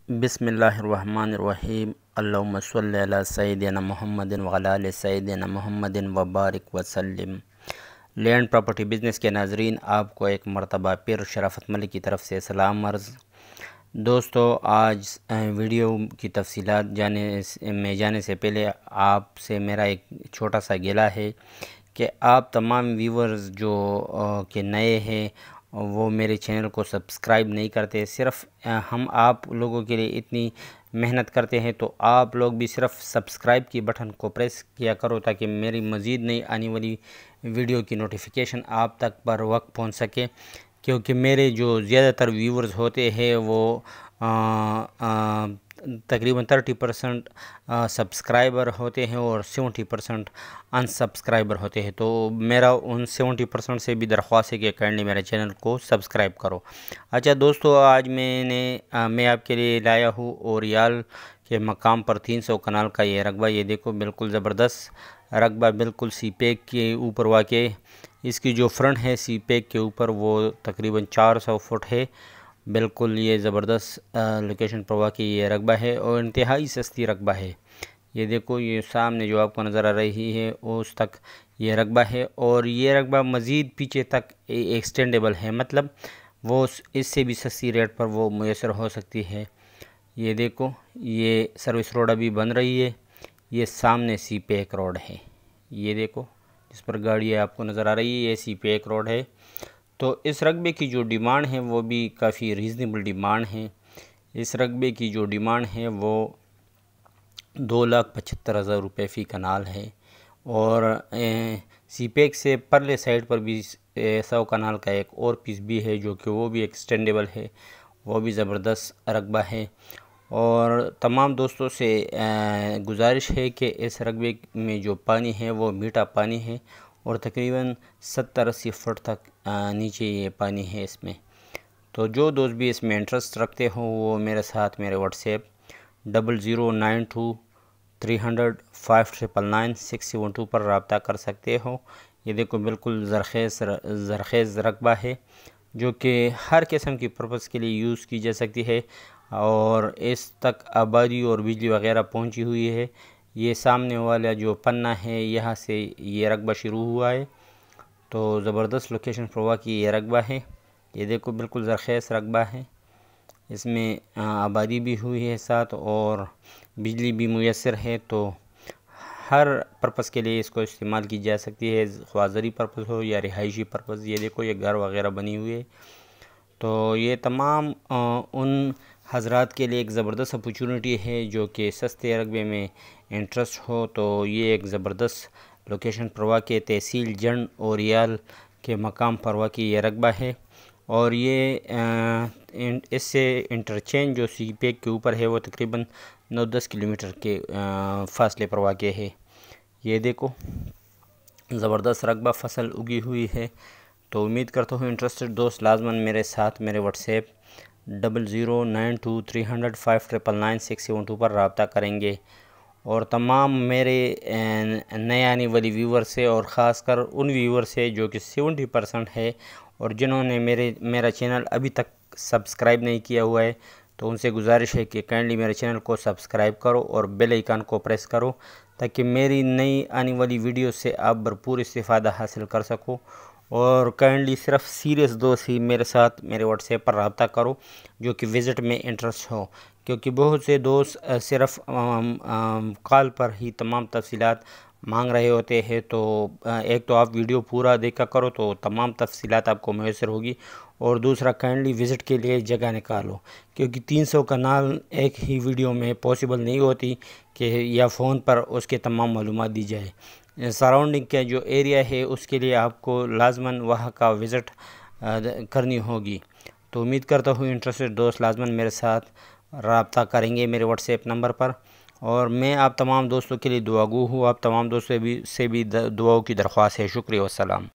بسم اللہ الرحمن الرحیم اللہم صلی علی سیدنا محمد وعلی آل سیدنا محمد وبارک وسلم۔ لینڈ پراپرٹی بزنس کے ناظرین، آپ کو ایک مرتبہ پھر شرافت ملک کی طرف سے سلام عرض۔ دوستو، آج ویڈیو کی تفصیلات جانے سے پہلے آپ سے میرا ایک چھوٹا سا گلہ ہے کہ آپ تمام ویورز جو کہ نئے ہیں وہ میرے چینل کو سبسکرائب نہیں کرتے۔ صرف ہم آپ لوگوں کے لیے اتنی محنت کرتے ہیں، تو آپ لوگ بھی صرف سبسکرائب کی بٹن کو پریس کیا کرو تاکہ میری مزید نئی آنے والی ویڈیو کی نوٹیفیکیشن آپ تک پر وقت پہنچ سکے، کیونکہ میرے جو زیادہ تر ویورز ہوتے ہیں وہ تقریباً 30% سبسکرائبر ہوتے ہیں اور 70% ان سبسکرائبر ہوتے ہیں۔ تو میرا ان 70% سے بھی درخواست ہے کہ کائنڈلی میرے چینل کو سبسکرائب کرو۔ اچھا دوستو، آج میں آپ کے لیے لایا ہوں اوریال کے مقام پر 300 کنال کا یہ رقبہ۔ یہ دیکھو، بالکل زبردست رقبہ، بالکل سی پیک کے اوپر واقع۔ اس کی جو فرنٹ ہے سی پیک کے اوپر، وہ تقریباً 400 فٹ ہے۔ بالکل یہ زبردست لوکیشن پر واقع یہ رقبہ ہے اور انتہائی سستی رقبہ ہے۔ یہ دیکھو، یہ سامنے جو آپ کو نظر آ رہی ہے اس تک یہ رقبہ ہے، اور یہ رقبہ مزید پیچھے تک ایکسٹینڈیبل ہے، مطلب وہ اس سے بھی سستی ریٹ پر وہ میسر ہو سکتی ہے۔ یہ دیکھو، یہ سروس روڈ ابھی بن رہی ہے۔ یہ سامنے سی پیک روڈ ہے، یہ دیکھو جس پر گاڑی آپ کو نظر آ رہی ہے، یہ سی پیک روڈ ہے۔ تو اس رقبے کی جو ڈیمانڈ ہے وہ بھی کافی ریزنیبل ڈیمانڈ ہے۔ اس رقبے کی جو ڈیمانڈ ہے وہ 2,75,000 روپے فی کنال ہے، اور سی پیک سے پرلے سائڈ پر بھی 100 کنال کا ایک اور پیس بھی ہے جو کہ وہ بھی ایکسٹینڈیبل ہے، وہ بھی زبردست رقبہ ہے۔ اور تمام دوستوں سے گزارش ہے کہ اس رقبے میں جو پانی ہے وہ میٹھا پانی ہے، اور تقریباً 70-80 فٹ تک نیچے یہ پانی ہے اس میں۔ تو جو دوست بھی اس میں انٹرسٹ رکھتے ہو وہ میرے ساتھ میرے واٹس ایپ 0092-300-5999-672 پر رابطہ کر سکتے ہو۔ یہ دیکھو، بالکل زرخیز رقبہ ہے جو کہ ہر قسم کی پرپس کے لیے یوز کی جا سکتی ہے، اور اس تک آبادی اور بجلی وغیرہ پہنچی ہوئی ہے۔ یہ سامنے والا جو پنہ ہے، یہاں سے یہ رقبہ شروع ہوا ہے، تو زبردست لوکیشن پر واقع یہ رقبہ ہے۔ یہ دیکھو، بالکل زرخیز رقبہ ہے، اس میں آبادی بھی ہوئی ہے ساتھ اور بجلی بھی میسر ہے، تو ہر پرپس کے لیے اس کو استعمال کی جا سکتی ہے، خواہ زرعی پرپس ہو یا رہائشی پرپس۔ یہ دیکھو، یہ گھر وغیرہ بنی ہوئی ہے۔ تو یہ تمام ان حضرات کے لیے ایک زبردست اپورچونٹی ہے جو کہ سستے رقبے میں انٹرسٹ ہو، تو یہ ایک زبردست لوکیشن پر واقع تحصیل جنڈ اوریال کے مقام پر واقع یہ رقبہ ہے، اور یہ اس سے انٹرچینج جو سی پیک کے اوپر ہے وہ تقریباً 9-10 کلومیٹر کے فاصلے پر واقع ہے۔ یہ دیکھو، زبردست رقبہ، فصل اگی ہوئی ہے۔ تو امید کرتا ہوں انٹرسٹڈ دوست لازماً میرے ساتھ میرے واٹس ایپ 0092-300-5999-672 پر رابطہ کریں گے، اور تمام میرے نئے آنے والی ویور سے، اور خاص کر ان ویور سے جو کہ 70% ہے اور جنہوں نے میرا چینل ابھی تک سبسکرائب نہیں کیا ہوا ہے، تو ان سے گزارش ہے کہ کائنڈلی میرے چینل کو سبسکرائب کرو اور بیل آئیکن کو پریس کرو تاکہ میری نئی آنے والی ویڈیو سے آپ بھرپور استفادہ حاصل کر سکو۔ اور کائنڈلی صرف سیریس دوست ہی میرے ساتھ میرے واٹس ایپ پر رابطہ کرو جو کہ وزٹ میں انٹرسٹ ہو، کیونکہ بہت سے دوست صرف کال پر ہی تمام تفصیلات مانگ رہے ہوتے ہیں۔ تو ایک تو آپ ویڈیو پورا دیکھا کرو تو تمام تفصیلات آپ کو میسر ہوگی، اور دوسرا کائنڈلی وزٹ کے لیے جگہ نکالو، کیونکہ 300 کنال ایک ہی ویڈیو میں پاسبل نہیں ہوتی کہ یا فون پر اس کے تمام معلومات دی جائے۔ سراؤنڈنگ کا جو ایریا ہے اس کے لیے آپ کو لازماً وہاں کا وزٹ کرنی ہوگی۔ تو امید کرتا ہوں انٹرسٹڈ دوست لازماً میرے ساتھ رابطہ کریں گے میرے واٹس ایپ نمبر پر، اور میں آپ تمام دوستوں کے لیے دعا گو ہوں۔ آپ تمام دوستوں سے بھی دعاؤں کی درخواست ہے۔ شکریہ، والسلام۔